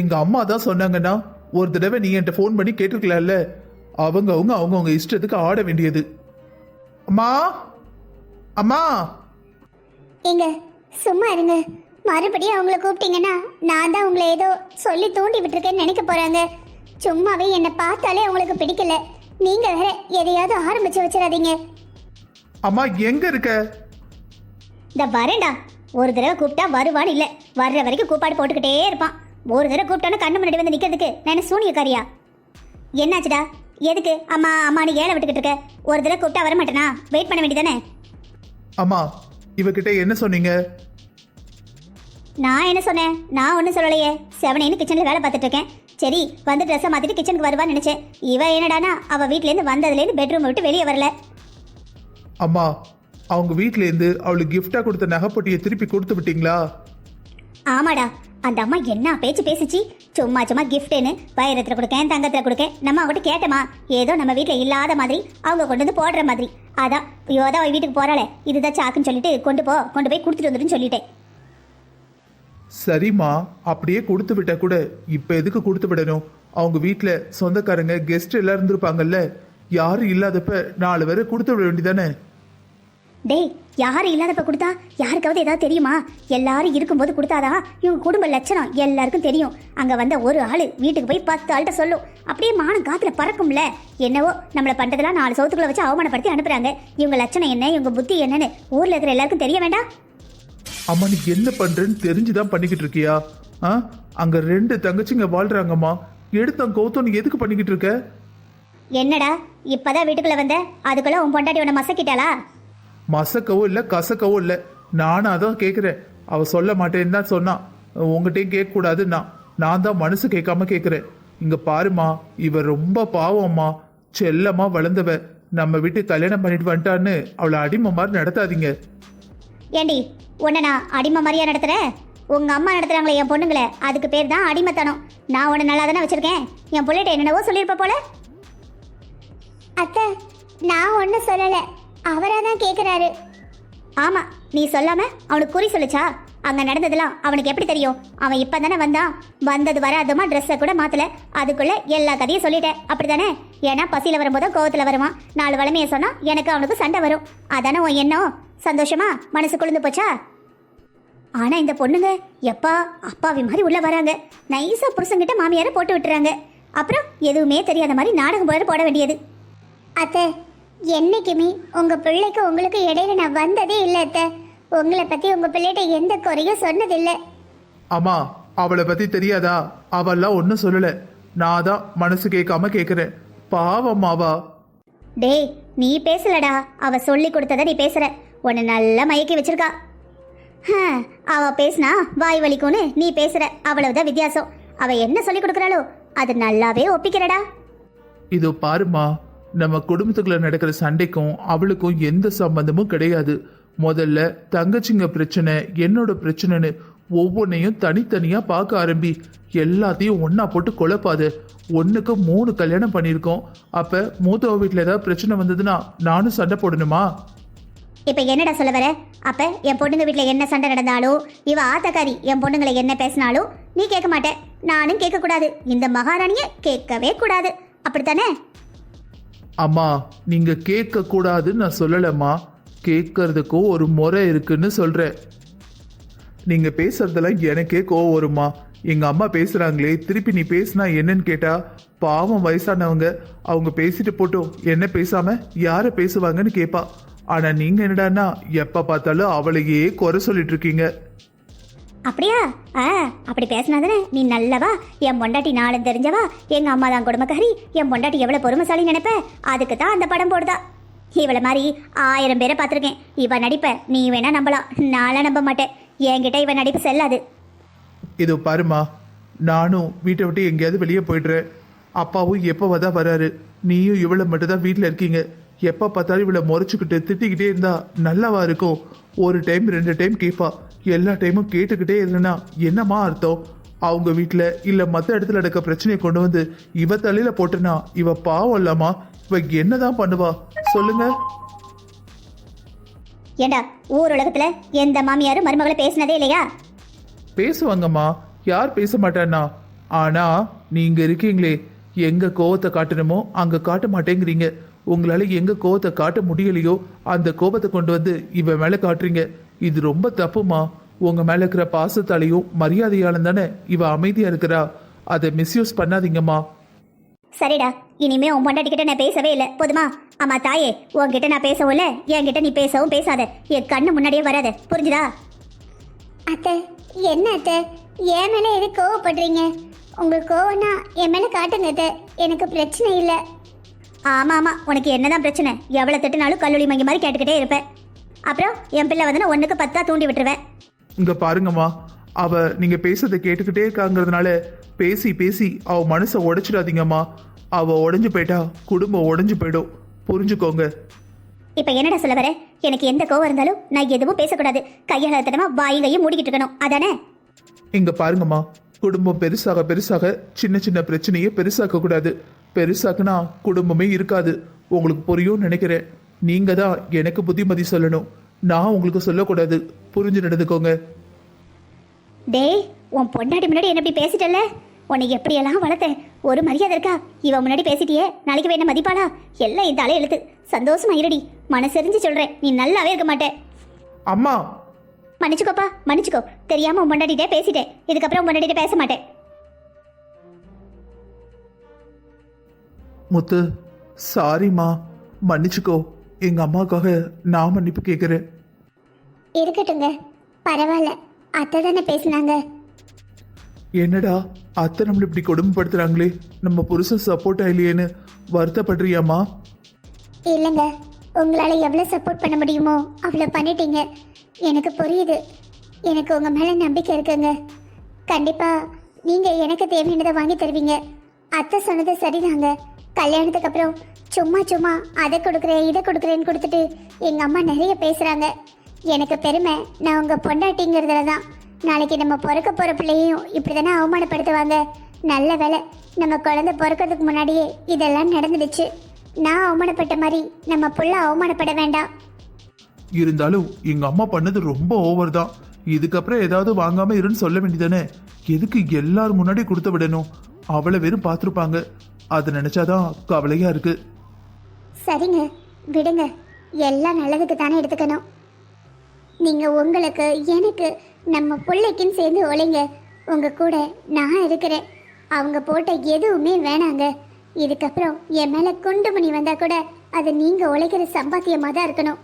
எங்க அம்மா தான் சொன்னாங்கன்னா ஒரு தடவை நீ என்கிட்ட ஃபோன் பண்ணி கேட்டிருக்கலாம்ல. அவங்கவுங்க இஷ்டத்துக்கு ஆட வேண்டியது. அம்மா அம்மா ஏங்க சும்மா இருங்க. மறுபடியும் அவங்கள கூப்பிட்டீங்கன்னா நான் தான் உங்களை ஏதோ சொல்லி தூண்டி விட்டுருக்கேன்னு நினைக்க போறாங்க. சும்மாவே என்னை பார்த்தாலே அவங்களுக்கு பிடிக்கல. நீங்க வேற எதையாவது ஆரம்பிச்சு வச்சிடாதீங்க. அம்மா எங்க இருக்க? இந்த வரேன்டா. ஒரு தடவை கூப்பிட்டா வருவான்னு இல்லை, வர்ற வரைக்கும் கூப்பாடு போட்டுக்கிட்டே இருப்பான். ஒரு தடவை கூப்பிட்டானு கண்ணு முன்னாடி வந்து நிக்கிறதுக்கு நான் சூனியக்காரியா? என்னாச்சுடா? எதுக்கு அம்மா அம்மானு ஏழை விட்டுக்கிட்டு இருக்க? ஒரு தடவை கூப்பிட்டா வர மாட்டேனா? வெயிட் பண்ண வேண்டியதானே? அம்மா இவகிட்ட என்ன சொன்னீங்க? நான் என்ன சொன்னேன்? நான் ஒன்றும் சொல்லலையே. செவனேன்னு கிச்சனில் வேலை பார்த்துட்டு இருக்கேன். சரி வந்து ட்ரெஸ்ஸை மாற்றிட்டு கிச்சனுக்கு வருவான்னு நினச்சேன். இவ என்னடானா அவள் வீட்டிலேருந்து வந்ததுலேருந்து பெட்ரூம் விட்டு வெளியே வரல. அம்மா அவங்க வீட்டிலேருந்து அவளுக்கு கிஃப்டா கொடுத்த நகைப்பட்டியை திருப்பி கொடுத்து விட்டீங்களா? ஆமாடா, அந்த அம்மா என்ன பேச்சு பேசிச்சு. சும்மா சும்மா கிஃப்ட்னு வைரத்தில் கொடுக்கேன், தங்கத்தில் கொடுக்கேன். நம்ம அவங்ககிட்ட கேட்டோமா? ஏதோ நம்ம வீட்டில் இல்லாத மாதிரி அவங்க கொண்டு வந்து போடுற மாதிரி. அதான் யோதா அவள் வீட்டுக்கு போகிறாளே, இதுதான் சாக்குன்னு சொல்லிட்டு கொண்டு போய் கொடுத்துட்டு வந்துடுன்னு சொல்லிட்டேன். சரிம்மா, அப்படியே கொடுத்து விட்டா கூட இப்ப எதுக்கு கொடுத்து விடணும்? அவங்க வீட்டுல சொந்தக்காரங்க கெஸ்ட் எல்லாம் இருந்திருப்பாங்கல்ல, யாரும் இல்லாதப்ப 4 பேரை கொடுத்து விட வேண்டியதானே? டேய், யாரும் இல்லாதப்ப கொடுத்தா யாருக்காவது ஏதாவது தெரியுமா? எல்லாரும் இருக்கும்போது கொடுத்தாதான் இவங்க குடும்ப லட்சணம் எல்லாருக்கும் தெரியும். அங்க வந்த ஒரு ஆளு வீட்டுக்கு போய் 10 ஆள்கிட்ட சொல்லும். அப்படியே மானம் காத்துல பறக்கும்ல. என்னவோ நம்மளை பண்றதெல்லாம் 4 சவுத்துக்குள்ள வச்சு அவமானப்படுத்தி அனுப்புறாங்க. இவங்க லட்சணம் என்ன, இவங்க புத்தி என்னன்னு ஊர்ல இருக்கிற எல்லாருக்கும் தெரிய வேண்டாம்? அம்மா நீ என்ன பண்றேன்னு தெரிஞ்சுதான் பண்ணிக்கிட்டு இருக்கியா? அங்க 2 தங்கச்சிங்க வாழ்றாங்கம்மா. எடுத்தம் கௌத்தம் நீ எதுக்கு பண்ணிக்கிட்டு இருக்க? என்னடா இப்பதான் வீட்டுக்குள்ள வந்த, அதுக்குள்ள உன் பொண்டாட்டி உன்னை மசக்கிட்டாளா? மசக்கவும் இல்லை கசக்கவும் இல்லை. நானும் அதான் கேட்குறேன். அவ சொல்ல மாட்டேன்னு தான் சொன்னான். உங்ககிட்டயும் கேட்க கூடாதுன்னா நான் தான் மனசு கேட்காம கேட்குறேன். இங்க பாருமா, இவ ரொம்ப பாவம்மா, செல்லமா வளர்ந்தவ. நம்ம வீட்டு கல்யாணம் பண்ணிட்டு வந்துட்டான்னு அவளை அடிமை மாதிரி நடத்தாதீங்க. ஏண்டி உன்னை நான் அடிமை மாதிரியா நடத்துறேன்? உங்க அம்மா நடத்துறாங்களே என் பொண்ணுங்களை, அதுக்கு பேர் தான் அடிமைத்தனம். நான் உன்னை நல்லா தானே வச்சிருக்கேன். என் பிள்ளைகிட்ட என்னென்னவோ சொல்லியிருப்ப போல. அத்தை நான் ஒன்றும் சொல்லலை, அவராக தான் கேட்குறாரு. ஆமா, நீ சொல்லாம அவனுக்கு குறி சொல்லுச்சா? அங்க நடந்ததெல்லாம் அவனுக்கு எப்படி தெரியும்? அவன் இப்ப தானே வந்தான். வந்தது வராதமா ட்ரெஸ்ஸை கூட மாத்தல, அதுக்குள்ள எல்லா கதையும் சொல்லிட்டேன். அப்படித்தானே? ஏன்னா பசியில வரும்போது கோவத்துல வருமா. 4 வளமையை சொன்னா எனக்கு அவனுக்கு சண்டை வரும். அதானே உன் எண்ணம்? சந்தோஷமா மனசு குளிர்ந்து போச்சா? ஆனா இந்த பொண்ணுங்க எப்பா அப்பாவி மாதிரி உள்ள வராங்க. நைஸா புருஷங்கிட்ட மாமியார போட்டு விட்டுறாங்க. அப்புறம் எதுவுமே தெரியாத மாதிரி நாடகம் போட வேண்டியது. அத்தை என்னைக்குமே உங்க பிள்ளைக்கு உங்களுக்கு இடையில நான் வந்ததே இல்லை அத்தை. உங்களை பத்தி உங்க பிள்ளைகிட்ட எந்த குறையும் சொன்னதில்லை. அம்மா அவளை பத்தி தெரியாதா? அவெல்லாம் ஒன்னும் சொல்லல. நான் தான் மனசு கேட்காம கேட்குறேன். பாவம்மாவா. டேய் நீ பேசலடா, அவ சொல்லி கொடுத்தத நீ பேசுற. உன்னை நல்லா மயக்கி வச்சிருக்கா. அவ பேசினா வாய் வலிக்கும்னு நீ பேசுற, அவ்வளவுதான் வித்தியாசம். அவ என்ன சொல்லி கொடுக்கறாளோ அது நல்லாவே ஒப்பிக்கிறடா. இதோ பாருமா, நம்ம குடும்பத்துக்குள்ள நடக்கிற சண்டைக்கும் அவளுக்கும் எந்த சம்பந்தமும் கிடையாது. முதல்ல தங்கச்சிங்க பிரச்சனை என்னோட பிரச்சனைன்னு ஒவ்வொன்னையும் தனித்தனியா பார்க்க ஆரம்பி. எல்லாத்தையும் ஒன்னா போட்டு குழப்பாது. 1க்கு 3 கல்யாணம் பண்ணியிருக்கோம். அப்ப மூத்தவ வீட்டுல ஏதாவது பிரச்சனை வந்ததுன்னா நானும் சண்டை போடணுமா? இப்ப என்னடா சொல்ல வர? அப்ப என் பொண்ணுங்க வீட்டுல என்ன சண்டை நடந்தாலும், இவ ஆத்தக்காரி என் பொண்ணுங்களை என்ன பேசினாலும் நீ கேட்க மாட்டே, நானும் கேட்க கூடாது. இந்த மகாராணிய கேட்கவே கூடாது, அப்படித்தானே? அம்மா நீங்க கேட்க கூடாதுன்னு நான் சொல்லலம்மா. கேட்கறதுக்கும் ஒரு முறை இருக்குன்னு சொல்றேன். நீங்க பேசுறதெல்லாம் எனக்கே கோவம் வருமா? எங்க அம்மா பேசுறாங்களே, திருப்பி நீ பேசினா என்னன்னு கேட்டா பாவம் வயசானவங்க, அவங்க பேசிட்டு போட்டோம், என்ன பேசாம யார பேசுவாங்கன்னு கேட்பா. ஆனா நீங்க என்னடான்னா எப்ப பார்த்தாலும் அவளையே குறை சொல்லிட்டு இருக்கீங்க. அப்படியா? அப்படி பேசினாதானே நீ நல்லவா? என் பொண்டாட்டி நாளும் தெரிஞ்சவா, எங்க அம்மா தான் குடும்பக்காரி, என் பொண்டாட்டி எவ்வளவு பொறுமைசாலி நினைப்ப. அதுக்கு தான் அந்த படம் போடுதா. இவளை மாதிரி 1000 பேரை பார்த்துருக்கேன். இவ நடிப்ப நீ வேணா நம்பலாம், நான்லாம் நம்ப மாட்டேன். என்கிட்ட இவன் நடிப்பு செல்லாது. இதோ பாருமா, நானும் வீட்டை விட்டு எங்கேயாவது வெளியே போயிடுறேன். அப்பாவும் எப்போதான் வராரு. நீயும் இவளை மட்டும் தான் வீட்டில் இருக்கீங்க. எப்போ பார்த்தாலும் இவளை முறைச்சிக்கிட்டு திட்டிக்கிட்டே இருந்தா நல்லாவா இருக்கும்? ஒரு டைம் 2 டைம் கேட்பா. எல்லா டைமும் கேட்டுக்கிட்டே இருந்தேன்னா என்னமா அர்த்தம்? அவங்க வீட்டில் இல்லை மற்ற இடத்துல நடக்க பிரச்சனையை கொண்டு வந்து இவ தலையில போட்டுனா இவ பாவம் இல்லாமா? இவ என்னதான் பண்ணுவா சொல்லுங்க? ஏண்டா ஊர் உலகத்துல எந்த மாமியாரும் மருமகளை பேசினதே இல்லையா? பேசுவாங்கம்மா, யார் பேச மாட்டான்னா? ஆனா நீங்க இருக்கீங்களே, எங்க கோவத்தை காட்டணுமோ அங்க காட்ட மாட்டேங்கிறீங்க. உங்களால எங்க கோவத்தை காட்ட முடியலையோ அந்த கோபத்தை கொண்டு வந்து இவ மேல காட்டுறீங்க. இது ரொம்ப தப்புமா. உங்க மேல இருக்கிற பாசத்தாலையும் மரியாதையாலும் தானே இவ அமைதியா இருக்கிறா. அதை மிஸ்யூஸ் பண்ணாதீங்கம்மா. சரிடா, இனிமே உன் பொண்டாட்டிக்கிட்ட நான் பேசவே இல்லை, போதுமா? அம்மா தாயே, உன்கிட்ட நான் பேசவும் இல்லை, என்கிட்ட நீ பேசவும் பேசாத, என் கண்ணு முன்னாடியே வராத, புரிஞ்சுதா? அத்தை, என்ன அத்தை, என் மேலே எது கோவப்படுறீங்க? உங்களுக்கு கோவம்னா என் மேலே காட்டுங்க அத்தை, எனக்கு பிரச்சனை இல்லை. ஆமாம் ஆமாம், உனக்கு என்னதான் பிரச்சனை? எவ்வளோ திட்டுனாலும் கல்லூரி மங்கி மாதிரி கேட்டுக்கிட்டே இருப்பேன். அப்புறம் என் பிள்ளை வந்து நான் 1க்கு 10 தூண்டி விட்டுருவேன். இங்க பாருங்கம்மா, அவ நீங்க பேசுறதை கேட்டுக்கிட்டே இருக்காங்கிறதுனால பேசி பேசி அவ மனசை உடைச்சிடாதீங்கம்மா. அவ உடைஞ்சு போயிட்டா குடும்பம் உடைஞ்சு போயிடும், புரிஞ்சுக்கோங்க. இப்போ என்னடா சொல்ல வர? எனக்கு எந்த கோவம் இருந்தாலும் நான் எதுவும் பேசக்கூடாது, கையாளத்தனமா வாயும் கையும் மூடிக்கிட்டு இருக்கணும், அதானே? இங்க பாருங்கம்மா, குடும்பம் பெருசாக பெருசாக சின்ன சின்ன பிரச்சனையே பெருசாக்க கூடாது. பெருசாக்குனா குடும்பமே இருக்காது. உங்களுக்கு புரியும் நினைக்கிறேன். நீங்க தான் எனக்கு புத்திமதி சொல்லணும், நான் உங்களுக்கு சொல்லக்கூடாது. புரிஞ்சு நடந்துக்கோங்க. டேய், உன் பொண்டாட்டி முன்னாடி என்ன இப்படி பேசிட்டல? உன்னை எப்படியெல்லாம் வளர்த்தேன், ஒரு மரியாதை இருக்கா? இவன் முன்னாடி பேசிட்டியே, நாளைக்கு வேணா மதிப்பாளா? எல்லாம் இந்த அலை எழுத்து. சந்தோஷமா இருடி, மனசெரிஞ்சு சொல்றேன், நீ நல்லாவே இருக்க மாட்டே. அம்மா மன்னிச்சுக்கோப்பா, மன்னிச்சுக்கோ. தெரியாம உன் பொண்டாட்டிட்டே பேசிட்டேன், இதுக்கப்புறம் உன் பொண்டாட்டிட்ட பேச மாட்டேன். முத்து, சாரிம்மா, மன்னிச்சுக்கோ. எங்க அம்மாவுக்காக நான் மன்னிப்பு கேட்குறேன். இருக்கட்டுங்க, பரவாயில்ல. அத்தை தானே பேசினாங்க. என்னடா அத்தை நம்மளை இப்படி கொடுமைப்படுத்துறாங்களே, நம்ம புருஷன் சப்போர்ட்டா இல்லையேன்னு வருத்தப்படுறியாம்மா? இல்லைங்க, உங்களால் எவ்வளோ சப்போர்ட் பண்ண முடியுமோ அவ்வளோ பண்ணிட்டீங்க. எனக்கு புரியுது, எனக்கு உங்கள் மேலே நம்பிக்கை இருக்குங்க. கண்டிப்பாக நீங்கள் எனக்கு தேவையானதை வாங்கி தருவீங்க. அத்தை சொன்னது சரிதாங்க. கல்யாணத்துக்கு அப்புறம் சும்மா சும்மா அதை கொடுக்குறேன் இதை கொடுக்குறேன்னு கொடுத்துட்டு எங்கள் அம்மா நிறைய பேசுகிறாங்க. எனக்கு பெருமை நான் உங்கள் பொண்டாட்டிங்கிறதுல தான். நாளைக்கு நம்ம பிறக்க போகிற பிள்ளையும் இப்படி தானே அவமானப்படுத்துவாங்க. நல்ல வேலை, நம்ம குழந்தை பிறக்கிறதுக்கு முன்னாடியே இதெல்லாம் நடந்துடுச்சு. நான் அவமானப்பட்ட மாதிரி நம்ம புள்ள அவமானப்பட வேண்டாம். இருந்தாலும் எங்க அம்மா பண்ணது ரொம்ப ஓவர் தான். இதுக்கப்புறம் ஏதாவது வாங்காம இருன்னு சொல்ல வேண்டியதானே? எதுக்கு எல்லாரும் முன்னாடி கொடுத்து விடணும்? அவளை வெறும் பார்த்துருப்பாங்க. அதை நினைச்சாதான் கவலையா இருக்கு. சரிங்க, விடுங்க. எல்லாம் நல்லதுக்கு தானே எடுத்துக்கணும். நீங்கள் உங்களுக்கு எனக்கு நம்ம பிள்ளைக்குன்னு சேர்ந்து ஒழைங்க. உங்கள் கூட நான் இருக்கிறேன். அவங்க போட்ட எதுவுமே வேணாங்க. இதுக்கப்புறம் என் மேலே குண்டுமணி வந்தால் கூட அது நீங்கள் உழைக்கிற சம்பாத்தியமாக தான் இருக்கணும்.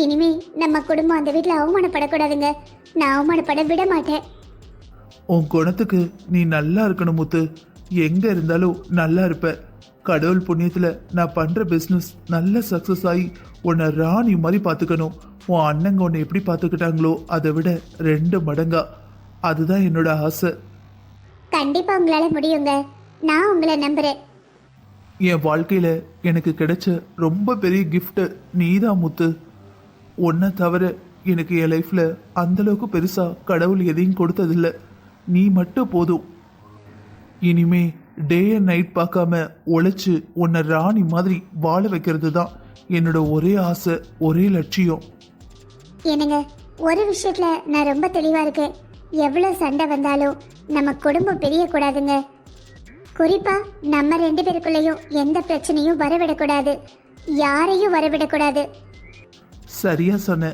இனிமே நம்ம குடும்பம் அந்த வீட்டில் அவமானப்படக்கூடாதுங்க. நான் அவமானப்பட விட மாட்டேன். உன் குணத்துக்கு நீ நல்லா இருக்கணும் முத்து. எங்க இருந்தாலும் நல்லா இருப்ப. கடவுள் புண்ணியத்துல நான் பண்ற பிஸ்னஸ் நல்ல சக்சஸ் ஆகி உன்னை ராணி மாதிரி பார்த்துக்கணும். உன் அண்ணங்க உன்னை எப்படி பார்த்துக்கிட்டாங்களோ அதை விட 2 மடங்கா. அதுதான் என்னோட ஆசை. கண்டிப்பா உங்களால முடியுங்க. நான் உங்களை நம்புறேன். என் வாழ்க்கையில எனக்கு கிடைச்ச ரொம்ப பெரிய கிஃப்ட் நீதான் முத்து. உன்னை தவிர எனக்கு என் லைஃப்ல அந்த அளவுக்கு பெருசா கடவுள் எதையும் கொடுத்ததில்ல. நீ மட்டும் போதும். இனிமே டே அண்ட் நைட் பார்க்காம உழைச்சு உன்னை ராணி மாதிரி வாழ வைக்கிறது தான் என்னோட ஒரே ஆசை, ஒரே லட்சியம். என்னங்க, ஒரு விஷயத்துல நான் ரொம்ப தெளிவா இருக்கேன். எவ்வளவு சண்டை வந்தாலும் நம்ம குடும்பம் பிரியக்கூடாதுங்க. குறிப்பா நம்ம 2 பேருக்குள்ளேயும் எந்த பிரச்சனையும் வரவிடக்கூடாது, யாரையும் வரவிடக்கூடாது. சரியா சொன்ன.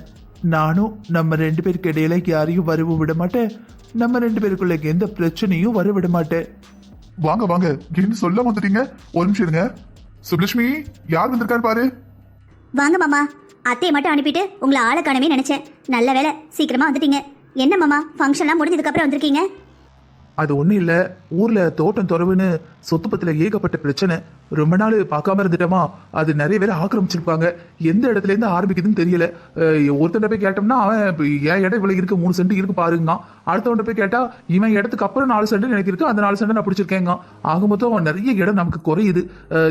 நானும் நம்ம 2 பேருக்கு இடையில யாரையும் வரவும் விட மாட்டேன். நம்ம 2 பேருக்குள்ள எந்த பிரச்சனையும் வர விட மாட்டேன். வாங்க வாங்க, என்ன சொல்ல வந்துட்டீங்க? ஒரு நிமிஷம் இருங்க. சுப்லட்சுமி, யார் வந்திருக்காரு பாரு. வாங்க மாமா. அத்தையை மட்டும் அனுப்பிட்டு உங்களை ஆளை காணவே நினைச்சேன். நல்ல வேலை, சீக்கிரமா வந்துட்டீங்க. என்ன மாமா, ஃபங்க்ஷன்லாம் முடிஞ்சதுக்கு அப்புறம் வந்திருக்கீங்க? அது ஒன்றும் இல்லை, ஊரில் தோட்டம் துறவுன்னு சொத்து பத்தில் ஏகப்பட்ட பிரச்சனை. ரொம்ப நாள் பார்க்காம இருந்துட்டோமா, அது நிறைய பேர் ஆக்கிரமிச்சிருப்பாங்க. எந்த இடத்துலேருந்து ஆரம்பிக்குதுன்னு தெரியல. ஒருத்தன் போய் கேட்டோம்னா அவன் என் இடம் இவ்வளோ இருக்கு, 3 சென்ட் இருக்கு பாருங்க. அடுத்தவன்ட்ட போய் கேட்டால் இவன் இடத்துக்கு அப்புறம் 4 சென்ட் எனக்கு இருக்கு, அந்த 4 சென்ட் நான் பிடிச்சிருக்கேங்க. ஆக மொத்தம் நிறைய இடம் நமக்கு குறையுது.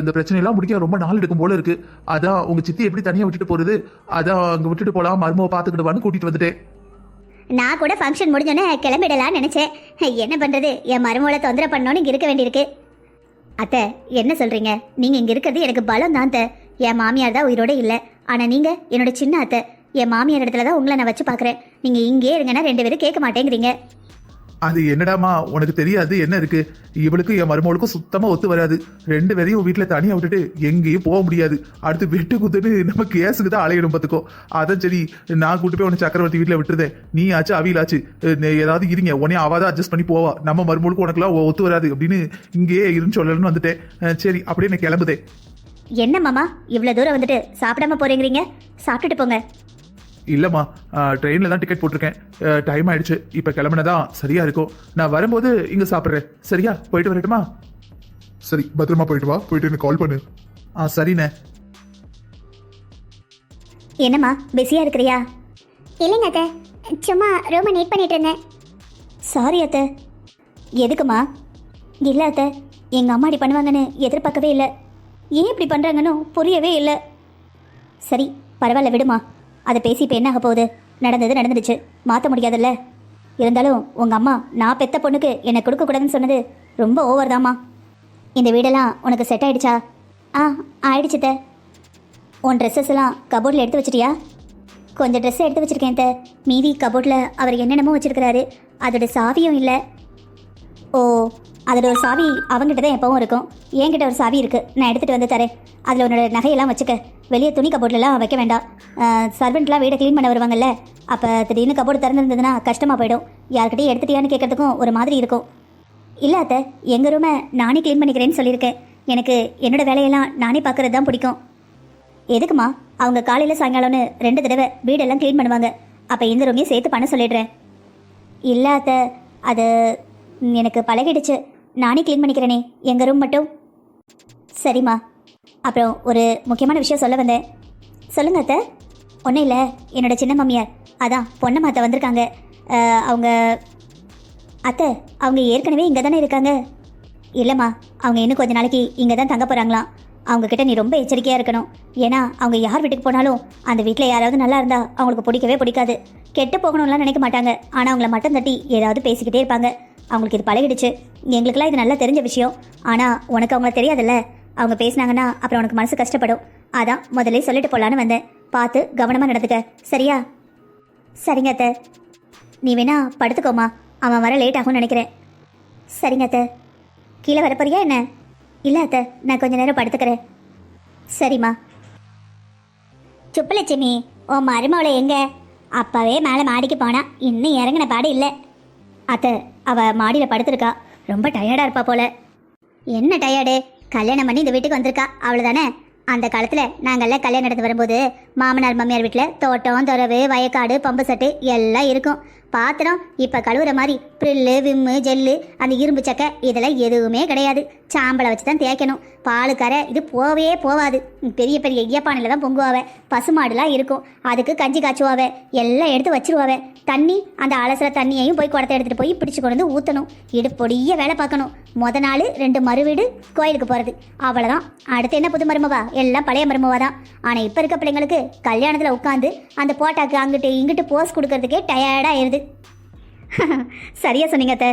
இந்த பிரச்சனையெல்லாம் முடிக்க ரொம்ப நாள் எடுக்கும் போல இருக்கு. அதான் உங்க சித்தி எப்படி தனியாக விட்டுட்டு போறது, அதான் அங்கே விட்டுட்டு போகலாம், மருமவை பார்த்துக்கிடுவான்னு கூட்டிட்டு வந்துட்டேன். நான் கூட ஃபங்க்ஷன் முடிஞ்சோன்னே கிளம்பிடலான்னு நினைச்சேன். என்ன பண்றது, என் மருமகளை தொந்தரவு பண்ணோன்னு இங்க இருக்க வேண்டியிருக்கு. அத்தை, என்ன சொல்றீங்க? நீங்க இங்க இருக்கிறது எனக்கு பலம் தான். என் மாமியார் தான் உயிரோட இல்லை, ஆனா நீங்க என்னோட சின்ன அத்தை. என் மாமியார் இடத்துல தான் உங்களை நான் வச்சு பார்க்குறேன். நீங்க இங்கே இருங்கன்னா 2 பேரும் கேட்க மாட்டேங்கிறீங்க. அது என்னடாமா உனக்கு தெரியாது என்ன இருக்கு. இவளுக்கு என் மருமகளுக்கும் சுத்தமா ஒத்து வராது. 2 பேரையும் வீட்டுல தனியா விட்டுட்டு எங்கேயும் போக முடியாது. அடுத்து வெட்டு குத்துட்டு நம்ம கேஸுக்கு தான் அலையிடும் பார்த்துக்கோ. அதான் சரி நான் கூட்டு போய் உன்னை சக்கரவர்த்தி வீட்டுல விட்டுருதேன். நீ ஆச்சு அவியலாச்சு ஏதாவது இருங்க, உடனே அவாதான் அட்ஜஸ்ட் பண்ணி போவா. நம்ம மருமகளுக்கு உனக்குலாம் ஒத்து வராது அப்படின்னு இங்கேயே இருந்து சொல்லணும்னு வந்துட்டேன். சரி அப்படியே நான் கிளம்புதேன். என்ன மாமா இவ்வளோ தூரம் வந்துட்டு சாப்பிடாம போறீங்கிறீங்க? சாப்பிட்டுட்டு போங்க. இல்லம்மா, ட்ரெயின்ல தான் டிக்கெட் போட்டிருக்கேன். டைம் ஆயிடுச்சு. இப்ப கிளம்புனதான் சரியா இருக்கும். நான் வரும்போது இங்க சாப்பிட்றேன். சரியா? போயிட்டு வரட்டுமா? சரி பத்திரமா போயிட்டு வா, போயிட்டு எனக்கு கால் பண்ணு. சரிண்ணே. என்னம்மா பிஸியா இருக்கிறியா? இல்லைங்க அத்தை, சும்மா ரொம்ப நீட் பண்ணிட்டு இருந்தேன். சாரி அத்தை. எதுக்குமா? இல்லை அத்தை, எங்கள் அம்மா இப்படி பண்ணுவாங்கன்னு எதிர்பார்க்கவே இல்லை. ஏன் இப்படி பண்ணுறாங்கன்னு புரியவே இல்லை. சரி பரவாயில்ல விடுமா. அதை பேசி இப்போ என்ன ஆக போகுது? நடந்தது நடந்துடுச்சு, மாற்ற முடியாதுல்ல. இருந்தாலும் உங்கள் அம்மா நான் பெத்த பொண்ணுக்கு என்னை கொடுக்கக்கூடாதுன்னு சொன்னது ரொம்ப ஓவர் தாம்மா. இந்த வீடெல்லாம் உனக்கு செட் ஆயிடுச்சா? ஆயிடுச்சுத்த. உன் ட்ரெஸ்ஸஸ் எல்லாம் கபோர்டில் எடுத்து வச்சிட்டியா? கொஞ்சம் ட்ரெஸ்ஸை எடுத்து வச்சுருக்கேன் த. மீதி கபோர்டில் அவர் என்னென்னமோ வச்சுருக்கிறாரு. அதோட சாவியும் இல்லை. ஓ, அதோட ஒரு சாவி அவங்ககிட்ட தான் எப்பவும் இருக்கும். என்கிட்ட ஒரு சாவி இருக்குது, நான் எடுத்துகிட்டு வந்து தரேன். அதில் உன்னோட நகையெல்லாம் வச்சுக்க. வெளியே துணி கபோர்ட்லாம் வைக்க வேண்டாம். சர்வெண்ட்லாம் வீடை க்ளீன் பண்ண வருவாங்கல்ல, அப்போ திடீர்னு கபோர்டு திறந்துருந்ததுன்னா கஷ்டமாக போயிடும். யார்கிட்டையும் எடுத்துட்டியான்னு கேட்கறதுக்கும் ஒரு மாதிரி இருக்கும். இல்லை அத்தை, எங்கள் ரூமை நானே க்ளீன் பண்ணிக்கிறேன்னு சொல்லியிருக்கேன். எனக்கு என்னோடய வேலையெல்லாம் நானே பார்க்குறது தான் பிடிக்கும். எதுக்குமா? அவங்க காலையில் சாயங்காலம்னு 2 தடவை வீடெல்லாம் க்ளீன் பண்ணுவாங்க. அப்போ எங்கள் ரூமையும் சேர்த்து பண்ண சொல்லிடுறேன். இல்லை அத்தை, அது எனக்கு பழகிடுச்சு. நானே க்ளீன் பண்ணிக்கிறேனே எங்கள் ரூம் மட்டும். சரிம்மா. அப்புறம் ஒரு முக்கியமான விஷயம் சொல்ல வந்தேன். சொல்லுங்க அத்தை. ஒன்றும் இல்லை, என்னோட சின்ன மாமியார் அதான் பொன்னம்மாத்த வந்திருக்காங்க. அவங்க அத்தை, அவங்க ஏற்கனவே இங்கே தானே இருக்காங்க. இல்லைம்மா, அவங்க இன்னும் கொஞ்ச நாளைக்கு இங்கே தான் தங்க போகிறாங்களாம். அவங்கக்கிட்ட நீ ரொம்ப எச்சரிக்கையாக இருக்கணும். ஏன்னா அவங்க யார் வீட்டுக்கு போனாலும் அந்த வீட்டில் யாராவது நல்லா இருந்தால் அவங்களுக்கு பிடிக்கவே பிடிக்காது. கெட்டு போகணும்லாம் நினைக்க மாட்டாங்க. ஆனால் அவங்கள மட்டும் தட்டி ஏதாவது பேசிக்கிட்டே இருப்பாங்க. அவங்களுக்கு இது பழகிடுச்சு. எங்களுக்கெல்லாம் இது நல்லா தெரிஞ்ச விஷயம். ஆனால் உனக்கு அவங்கள தெரியாதுல்ல. அவங்க பேசினாங்கன்னா அப்புறம் உனக்கு மனசு கஷ்டப்படும். அதான் முதல்ல சொல்லிட்டு போகலான்னு வந்தேன். பார்த்து கவனமாக நடந்துக்க, சரியா? சரிங்க அத்தை. நீ வேணா படுத்துக்கோமா, அவன் வர லேட் ஆகும்னு நினைக்கிறேன். சரிங்க அத்தை. கீழே வரப்போறியா என்ன? இல்லை அத்தை, நான் கொஞ்ச நேரம் படுத்துக்கிறேன். சரிம்மா. சுப்பலட்சுமி, உன் மருமவளை எங்க? அப்போவே மேலே மாடிக்கு போனா, இன்னும் இறங்கின பாடு இல்லை. அத்தை, அவள் மாடியில் படுத்துருக்கா. ரொம்ப டயர்டாக இருப்பா போல. என்ன டயர்டு? கல்யாணம் பண்ணி இந்த வீட்டுக்கு வந்திருக்கா, அவ்வளோதானே. அந்த காலத்தில் நாங்கள்லாம் கல்யாணம் நடந்து வரும்போது மாமனார் மாமியார் வீட்டில் தோட்டம் துறவு வயக்காடு பம்பு சட்டு எல்லாம் இருக்கும். பாத்திரம் இப்போ கழுவுற மாதிரி ப்ரில்லு விம்மு ஜெல்லு அந்த இரும்பு சக்கை இதெல்லாம் எதுவுமே கிடையாது. சாம்பலை வச்சு தான் தேய்க்கணும். பாலுக்கரை இது போவே போவாது. பெரிய பெரிய ஐயப்பானையில் தான் பொங்குவாவே. பசுமாடுலாம் இருக்கும், அதுக்கு கஞ்சி காய்ச்சுவாவே. எல்லாம் எடுத்து வச்சிருவாவே. தண்ணி அந்த அலசுற தண்ணியையும் போய் குடத்தை எடுத்துகிட்டு போய் பிடிச்சி கொண்டு வந்து ஊற்றணும். இடுப்பொடிய வேலை பார்க்கணும். நாள் 2 மறுவீடு கோயிலுக்கு போகிறது, அவ்வளோதான். அடுத்து என்ன புது மருமவா? எல்லாம் பழைய மருமவா தான். ஆனால் இப்போ இருக்க பிள்ளைங்களுக்கு கல்யாணத்தில் உட்காந்து அந்த போட்டாக்கு அங்கிட்டு இங்கிட்டு போஸ் கொடுக்கறதுக்கே டயர்டாகிடுது. சரியா சொன்னீங்க அத்தை.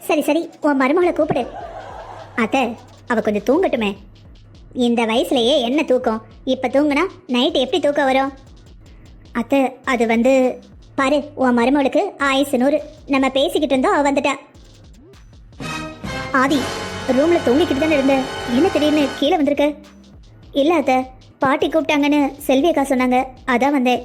சரி சரி, உன் மருமகளை கூப்பிடு. அத்தை, அவள் கொஞ்சம் தூங்கட்டுமே. இந்த வயசுலையே என்ன தூக்கம்? இப்போ தூங்குனா நைட்டு எப்படி தூக்கம் வரும்? அத்தை, அது வந்து பாரு, உன் மருமகளுக்கு ஆயுசு 100. நம்ம பேசிக்கிட்டு இருந்தோம், அவள் வந்துட்டா. ஆதி, ரூமில் தூங்கிக்கிட்டு தானே இருந்த, என்ன திடீர்னு கீழே வந்திருக்க? இல்லை அத்தை, பாட்டி கூப்பிட்டாங்கன்னு செல்வி அக்கா சொன்னாங்க, அதான் வந்தேன்.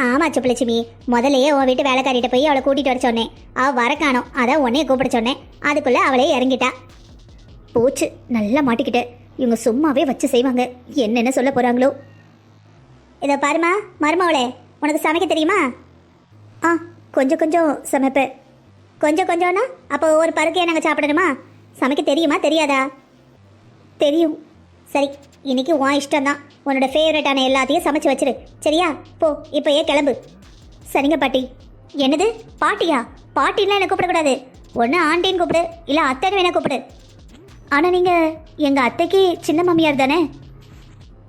ஆமாம் சுப்பலட்சுமி, முதலையே உன் வீட்டு வேலைக்காரிட்ட போய் அவளை கூட்டிகிட்டு வர சொன்னேன். அவள் வர காணோம், அதான் உன்னையே கூப்பிட சொன்னேன். அதுக்குள்ளே அவளே இறங்கிட்டா. போச்சு, நல்லா மாட்டிக்கிட்ட. இவங்க சும்மாவே வச்சு செய்வாங்க, என்னென்ன சொல்ல போகிறாங்களோ. இதை பாருமா மருமவளே, உனக்கு சமைக்க தெரியுமா? கொஞ்சம் கொஞ்சம் சமைப்பேன். கொஞ்சம் கொஞ்சம்னா அப்போ ஒரு பருக்கையை நாங்கள் சாப்பிடணுமா? சமைக்க தெரியுமா தெரியாதா? தெரியும். சரி, இன்னைக்கு உன் இஷ்டம்தான். உன்னோட ஃபேவரட்டான எல்லாத்தையும் சமைச்சு வச்சிரு, சரியா? போ, இப்போயே கிளம்பு. சரிங்க பாட்டி. என்னது பாட்டியா? பாட்டின்லாம் என்ன கூப்பிடக்கூடாது. ஒன்று ஆண்டின்னு கூப்பிடு, இல்லை அத்தைன்னு வேணா கூப்பிடு. ஆனால் நீங்கள் எங்கள் அத்தைக்கு சின்ன மாமியார் தானே?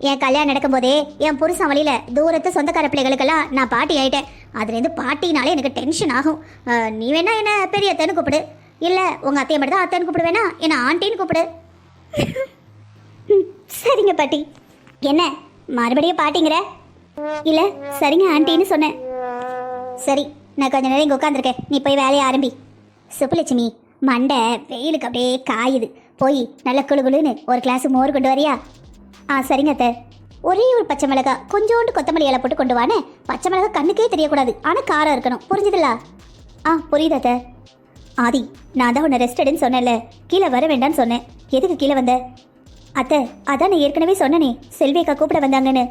என் கல்யாணம் நடக்கும்போதே என் புருஷன் வழியில் தூரத்து சொந்தக்கார பிள்ளைகளுக்கெல்லாம் நான் பாட்டி ஆகிட்டேன். அதுலேருந்து பாட்டினாலே எனக்கு டென்ஷன் ஆகும். நீ வேணா என்ன பெரிய அத்தைன்னு கூப்பிடு, இல்லை உங்கள் அத்தையை மட்டும் தான் அத்தைன்னு கூப்பிடு, வேணா என்ன ஆண்டின்னு கூப்பிடு. சரிங்க பாட்டி. என்ன மறுபடியும் பாட்டிங்கிற? இல்லை சரிங்க ஆண்டின்னு சொன்னேன். சரி, நான் கொஞ்ச நேரம் இங்கே உட்காந்துருக்கேன், நீ போய் வேலையை ஆரம்பி. சுப்புலட்சுமி, மண்டை வெயிலுக்கு அப்படியே காயுது, போய் நல்ல குளுகுளுன்னு ஒரு கிளாஸ் மோர் கொண்டு வரியா? ஆ சரிங்க அத்தை. ஒரே ஒரு பச்சை மிளகா, கொஞ்சோண்டு கொத்தமல்லி இலை போட்டு கொண்டு வானே. பச்சை மிளகா கண்ணுக்கே தெரியக்கூடாது, ஆனால் காரம் இருக்கணும், புரிஞ்சுதுல்ல? ஆ புரியுது அத்தை. ஆதி, நான் தான் உன்னை ரெஸ்ட் எடுன்னு சொன்னேன்ல, கீழே வர வேண்டான்னு சொன்னேன். எதுக்கு கீழே வந்த? அத்தை, அதான் நான் ஏற்கனவே சொன்னனே, செல்வியக்கா கூப்பிட வந்தாங்கன்னு.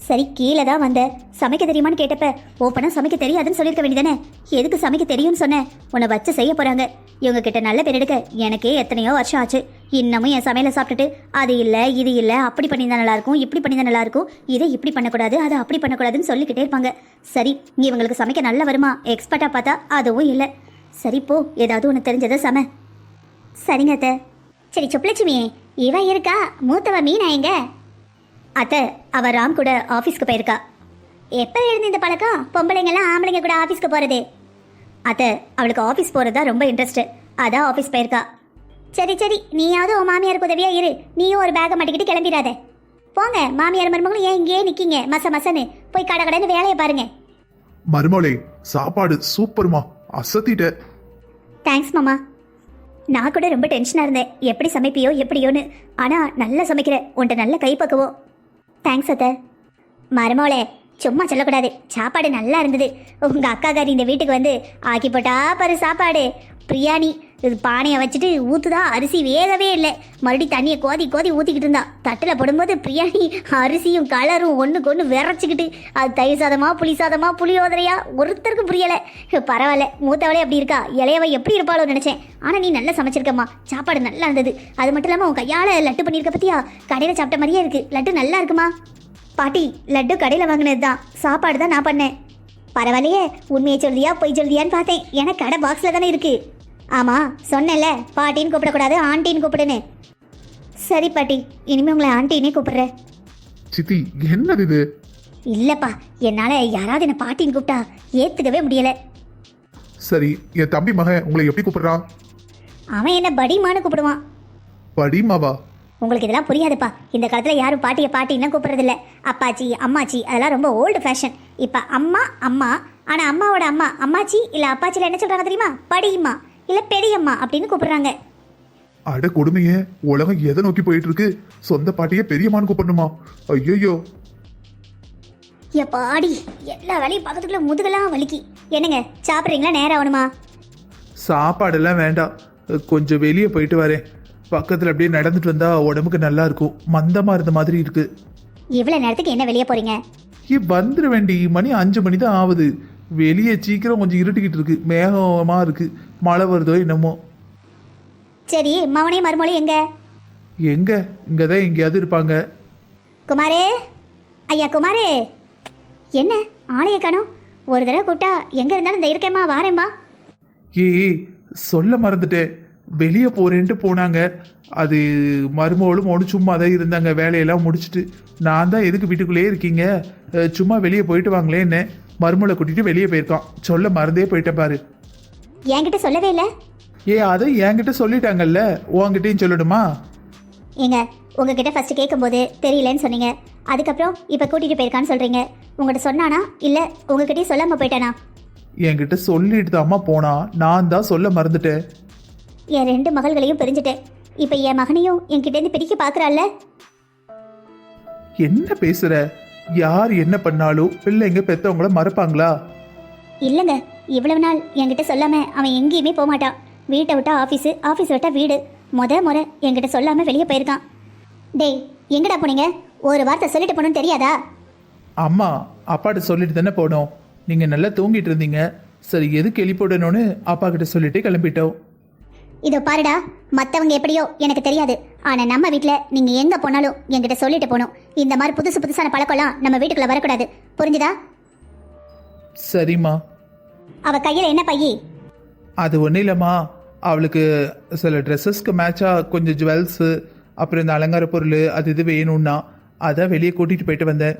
சரி, கீழே தான் வந்த. சமைக்க தெரியுமான்னு கேட்டப்ப ஓப்பனா சமைக்க தெரியாதுன்னு சொல்லியிருக்க வேண்டியதானே. எதுக்கு சமைக்க தெரியும்னு சொன்னேன்? உன்னை வச்சு செய்ய போறாங்க. இவங்க கிட்ட நல்ல பேர் எடுக்க எனக்கே எத்தனையோ வருஷம் ஆச்சு. இன்னமும் என் சமையலை சாப்பிட்டுட்டு அது இல்லை இது இல்லை, அப்படி பண்ணியிருந்தா நல்லா இருக்கும், இப்படி பண்ணியிருந்தா நல்லா இருக்கும், இதை இப்படி பண்ணக்கூடாது, அதை அப்படி பண்ணக்கூடாதுன்னு சொல்லிக்கிட்டே இருப்பாங்க. சரி, இவங்களுக்கு சமைக்க நல்லா வருமா? எக்ஸ்பர்ட்டாக பார்த்தா அதுவும் இல்லை. சரி போ, ஏதாவது ஒன்று தெரிஞ்சதை சம. சரிங்க அத்தை. சரி சுப்புலட்சுமி, இவ இருக்கா, மூத்தவ மீனா எங்க? அத்தை, அவ ராம் கூட ஆஃபீஸ்க்கு போயிருக்கா. எப்போ இருந்து இந்த பழக்கம்? பொம்பளைங்கெல்லாம் ஆம்பளைங்க கூட ஆஃபீஸ்க்கு போகிறது? அத்தை, அவளுக்கு ஆஃபீஸ் போகிறது தான் ரொம்ப இன்ட்ரெஸ்ட்டு, அதான் ஆஃபீஸ் போயிருக்கா. சரி சரி, நீயாவது உன் மாமியாருக்கு உதவியாக இரு, நீயும் ஒரு பேக்கை மாட்டிக்கிட்டு கிளம்பிடாத. போங்க, மாமியார் மருமகளும் ஏன் இங்கேயே நிற்கிங்க மசன்னு? போய் கடை கடைன்னு வேலையை பாருங்க. மருமோளே, சாப்பாடு சூப்பர்மா, அசத்திட்ட. தேங்க்ஸ் மாமா. நான் கூட ரொம்ப டென்ஷனாக இருந்தேன், எப்படி சமைப்பியோ எப்படியோன்னு. ஆனால் நல்லா சமைக்கிற, உன்ட்ட நல்ல கைப்பக்குவோம். தேங்க்ஸ் அத்தை. மருமோளே, சும்மா சொல்லக்கூடாது, சாப்பாடு நல்லா இருந்தது. உங்கள் அக்காக்காரி இந்த வீட்டுக்கு வந்து ஆக்கி போட்டா பாரு சாப்பாடு. பிரியாணி இது பானையை வச்சுட்டு ஊற்றுதா, அரிசி வேகவே இல்லை, மறுபடியும் தண்ணியை கோதி கோதி ஊற்றிக்கிட்டு இருந்தா. தட்டில் போடும்போது பிரியாணி அரிசியும் கலரும் ஒன்றுக்கு ஒன்று விரைச்சிக்கிட்டு, அது தயிர் சாதமா புளி சாதமா புளியோதரையா ஒருத்தருக்கு புரியலை. பரவாயில்ல, மூத்தவளே அப்படி இருக்கா, இளையவ எப்படி இருப்பாளோ நினச்சேன். ஆனால் நீ நல்லா சமைச்சிருக்கம்மா, சாப்பாடு நல்லா இருந்தது. அது மட்டும் இல்லாமல் உன் கையால் லட்டு பண்ணியிருக்க பற்றியா, கடையில் சாப்பிட்ட மாதிரியே இருக்குது. லட்டு நல்லா இருக்குமா? பாட்டி, லட்டு கடையில் வாங்கினது தான், சாப்பாடு தான் நான் பண்ணேன். பரவாயில்லையே, உண்மையை சொல்லியா பொய் சொல்லியான்னு பார்த்தேன், ஏன்னா கடை பாக்ஸில் தானே இருக்குது. ஆமாம் சொன்னேன்ல, பாட்டின்னு கூப்பிடக்கூடாது, ஆண்டின்னு கூப்பிடுன்னு. சரி பாட்டி, இனிமேல் உங்களை ஆண்டின்னே கூப்பிடுறேன். சித்தி, என்னது இது? இல்லைப்பா, என்னால் யாராவது என்னை பாட்டின்னு கூப்பிட்டா ஏற்றுக்கவே முடியலை. சரி, என் தம்பி மகன் உங்களை எப்படி கூப்பிடுறான்? அவன் என்ன படிமான்னு கூப்பிடுவான். படிமாவா? உங்களுக்கு இதெல்லாம் புரியாதுப்பா. இந்த காலத்தில் யாரும் பாட்டியை பாட்டின்னு கூப்பிட்றதில்ல. அப்பாச்சி அம்மாச்சி அதெல்லாம் ரொம்ப ஓல்டு ஃபேஷன். இப்போ அம்மா அம்மா, ஆனால் அம்மாவோட அம்மா அம்மாச்சி இல்லை அப்பாச்சியில் என்ன சொல்கிறாங்க தெரியுமா? படியம்மா இல்லை பெரியம்மா அப்படின்னு கூப்பிடுறாங்க. அட கொடுமையே, உலகம் எதை நோக்கி போயிட்டு இருக்கு? சொந்த பாட்டியே பெரியம்மான்னு கூப்பிடணுமா? ஐயோ. பாடி, எல்லா வேலையும் பக்கத்துக்குள்ள முதுகெல்லாம் வலிக்கி. என்னங்க சாப்பிட்றீங்களா? நேரம் ஆகணுமா? சாப்பாடெல்லாம் வேண்டாம், கொஞ்சம் வெளியே போயிட்டு வரேன். பக்கத்தில் அப்படியே நடந்துட்டு வந்தா உடம்புக்கு நல்லா இருக்கும். மந்தமாக இருந்த மாதிரி இருக்கு. இவ்வளோ நேரத்துக்கு என்ன வெளியே போறீங்க? வந்துட வேண்டி, மணி 5 மணி தான் ஆகுது. வெளியே சீக்கிரம் கொஞ்சம் இருட்டிக்கிட்டு இருக்கு, மேகமாக இருக்கு, மழை வருதோ என்னமோ. சரி, மவனையும் மருமொழி எங்க? எங்க, இங்கே தான் எங்கேயாவது இருப்பாங்க. குமாரே, ஐயா குமாரே, என்ன ஆளைய காணோம்? ஒரு தடவை கூப்பிட்டா எங்கே இருந்தாலும் இந்த இருக்கேம்மா வாரேம்மா. ஏய், சொல்ல மறந்துட்டேன், வெளியே போறேன்ட்டு போனாங்க. அது மருமகளும் ஒன்று சும்மா தான் இருந்தாங்க, வேலையெல்லாம் முடிச்சுட்டு. நான் தான் எதுக்கு வீட்டுக்குள்ளேயே இருக்கீங்க, சும்மா வெளியே போயிட்டு வாங்களேன்னு மருமகளை கூட்டிட்டு வெளியே போயிருக்கான். சொல்ல மறந்தே போயிட்டேன் பாரு. என்கிட்ட சொல்லவே இல்லை. அதை என்கிட்ட சொல்லிட்டாங்கல்ல, உங்ககிட்டயும் சொல்லணுமா? ஏங்க, உங்ககிட்ட ஃபர்ஸ்ட் கேட்கும்போது தெரியலன்னு சொன்னீங்க, அதுக்கப்புறம் இப்போ கூட்டிகிட்டு போயிருக்கான்னு சொல்கிறீங்க. உங்கள்கிட்ட சொன்னானா இல்லை உங்ககிட்டயும் சொல்லாமல் போயிட்டானா? என்கிட்ட சொல்லிட்டு தாம்மா போனா, நான் தான் சொல்ல மறந்துட்டேன். என் 2 மகள்களையும் பிரிஞ்சுட்டேன், இப்போ என் மகனையும் என்கிட்டேருந்து பிரிக்க பார்க்குறாள்ல. என்ன பேசுற? யார் என்ன பண்ணாலும் பிள்ளைங்க பெற்றவங்கள மறப்பாங்களா? இல்லைங்க, இவ்வளவு நாள் என்கிட்ட சொல்லாமல் அவன் எங்கேயுமே போக மாட்டான். வீட்டை விட்டா ஆஃபீஸு, ஆஃபீஸ் விட்டா வீடு. முறை என்கிட்ட சொல்லாமல் வெளியே போயிருக்கான். டேய், எங்கடா போனீங்க? ஒரு வார்த்தை சொல்லிட்டு போகணும்னு தெரியாதா? அம்மா அப்பாட்ட சொல்லிட்டு தானே போனோம், நீங்கள் நல்லா தூங்கிட்டு இருந்தீங்க. சரி, எதுக்கு எழுப்பிடணும்னு அப்பா கிட்ட சொல்லிட்டு கிளம்பிட்டோம். இதோ பாருடா, மற்றவங்க எப்படியோ எனக்கு தெரியாது, ஆனால் நம்ம வீட்டில் நீங்கள் எங்கே போனாலும் என்கிட்ட சொல்லிட்டு போகணும். இந்த மாதிரி புதுசான பழக்கம்லாம் நம்ம வீட்டுக்குள்ளே வரக்கூடாது, புரிஞ்சுதா? சரிம்மா. அவ கையில் என்ன பையி? அது ஒன்றும் இல்லைம்மா, அவளுக்கு சில ட்ரெஸ்ஸஸ்க்கு மேட்சாக கொஞ்சம் ஜுவல்ஸு, அப்புறம் இந்த அலங்கார பொருள் அது இது வேணும்னா அதான் வெளியே கூட்டிகிட்டு போயிட்டு வந்தேன்.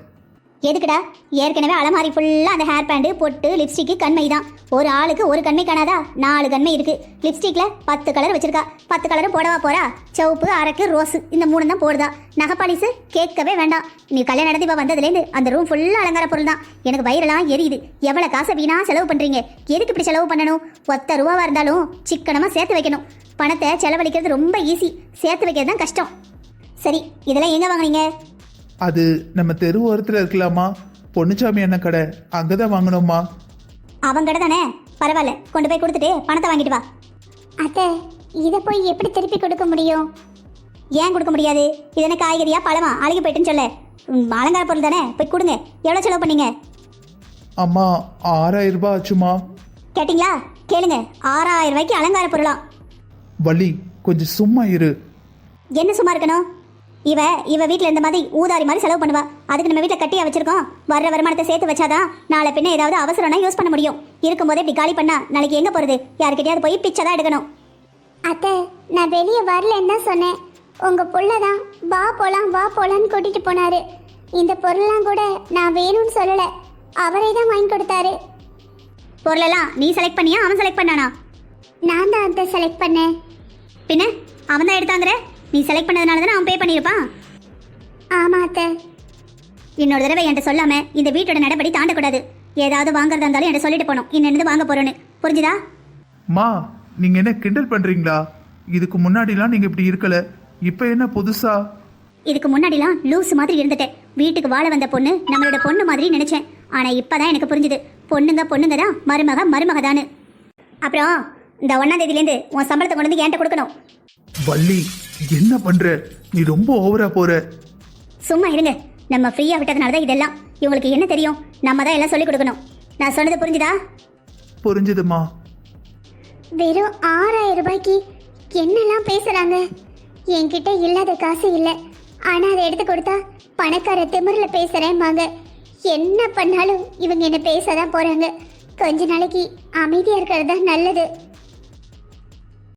எதுக்குடா? ஏற்கனவே அலமாரி ஃபுல்லாக அந்த ஹேர் பேண்டு, பொட்டு, லிப்ஸ்டிக்கு, கண்மை தான். ஒரு ஆளுக்கு ஒரு கண்மை காணாதா? 4 கண்மை இருக்கு. லிப்ஸ்டிக்ல 10 கலர் வச்சிருக்கா. 10 கலரும் போடவா போறா? சிவப்பு, அரக்கு, ரோஸு, இந்த 3 தான் போடுதா. நகைப்பாலிசு கேட்கவே வேண்டாம். நீ கல்யாணம் நடந்து இப்போ வந்ததுலேருந்து அந்த ரூம் ஃபுல்லாக அலங்கார பொருள் தான். எனக்கு வயிறெல்லாம் எரியுது. எவ்வளோ காசை வீணா செலவு பண்ணுறீங்க? எதுக்கு இப்படி செலவு பண்ணணும்? 10 ரூபாவாக இருந்தாலும் சிக்கனமாக சேர்த்து வைக்கணும். பணத்தை செலவழிக்கிறது ரொம்ப ஈஸி, சேர்த்து வைக்கிறது தான் கஷ்டம். சரி, இதெல்லாம் எங்கே வாங்குனீங்க? அது நம்ம தெரு ஓரத்தில் இருக்கலாமா? பொன்னுச்சாமி அண்ணன் கடை, அங்கே தான் வாங்கணுமா? அவங்க கடை தானே, பரவாயில்ல, கொண்டு போய் கொடுத்துட்டு பணத்தை வாங்கிட்டு வா. அத்தை, இதை போய் எப்படி திருப்பி கொடுக்க முடியும்? ஏன் கொடுக்க முடியாது? இது என்ன காய்கறியா பழமா? அழுகி போயிட்டுன்னு சொல்ல. அலங்கார பொருள் தானே, போய் கொடுங்க. எவ்வளோ செலவு பண்ணீங்க? அம்மா 6000 ரூபாய் ஆச்சுமா. கேட்டிங்களா? கேளுங்க, 6000 ரூபாய்க்கு அலங்கார பொருளாம். வள்ளி, கொஞ்சம் சும்மா இரு. என்ன சும்மா இருக்கணும்? இவ வீட்டில் இந்த மாதிரி ஊதாரி மாதிரி செலவு பண்ணுவா. அதுக்கு நம்ம வீட்டில் கட்டியா வச்சிருக்கோம். வர்ற வருமானத்தை சேர்த்து வச்சாதான் நாளை பின்ன ஏதாவது அவசரம்னா யூஸ் பண்ண முடியும். இருக்கும்போதே இப்படி காலி பண்ணா நாளைக்கு எங்கே போகிறது? யாருக்கிட்டையாவது போய் பிச்சை தான் எடுக்கணும். அத்தை, நான் வெளியே வரலன்னு தான் சொன்னேன். உங்கள் புள்ள தான் வா போலான்னு கூட்டிகிட்டு போனாரு. இந்த பொருள்லாம் கூட நான் வேணும்னு சொல்லலை, அவரே தான் வாங்கி கொடுத்தாரு. பொருளெல்லாம் நீ செலக்ட் பண்ணியா, அவன் செலக்ட் பண்ணானா? நான் தான் அதை செலக்ட் பண்ணேன். பின்ன அவன் தான் எடுத்தாங்கிற? நீ செலக்ட் பண்ணதுனால தானே அவன் பே பண்ணியிருப்பான். ஆமாம் அத்தை. இன்னொரு தடவை என்கிட்ட சொல்லாம இந்த வீட்டோட நடபடி தாண்டக்கூடாது. ஏதாவது வாங்குறதா இருந்தாலும் என்கிட்ட சொல்லிட்டு போகணும், இன்னும் வாங்க போறோன்னு. புரிஞ்சுதா? மா, நீங்க என்ன கிண்டல் பண்றீங்களா? இதுக்கு முன்னாடிலாம் நீங்க இப்படி இருக்கல, இப்போ என்ன புதுசா? இதுக்கு முன்னாடிலாம் லூஸ் மாதிரி இருந்துட்டேன். வீட்டுக்கு வாழ வந்த பொண்ணு நம்மளோட பொண்ணு மாதிரி நினைச்சேன். ஆனா இப்பதான் எனக்கு புரிஞ்சுது, பொண்ணுங்க தான், மருமக தானு. அப்புறம் இந்த 1ஆம் தேதியிலேருந்து உன் சம்பளத்தை கொண்டு வந்து என்கிட்ட கொடுக்கணும். வள்ளி, என்ன பண்ற? நீ ரொம்ப ஓவரா போற. சும்மா இருங்க. நம்ம ஃப்ரீயா விட்டதுனால தான் இதெல்லாம். இவங்களுக்கு என்ன தெரியும்? நம்ம தான் எல்லாம் சொல்லிக் கொடுக்கணும். நான் சொன்னது புரிஞ்சுதா? புரிஞ்சுதுமா. வெறும் 6000 ரூபாய்க்கு என்னெல்லாம் பேசுறாங்க. என்கிட்ட இல்லாத காசு இல்லை, ஆனா அதை எடுத்து கொடுத்தா பணக்கார திமிர்ல பேசுறேன்பாங்க. என்ன பண்ணாலும் இவங்க என்ன பேசதான் போறாங்க. கொஞ்ச நாளைக்கு அமைதியா இருக்கிறது தான் நல்லது.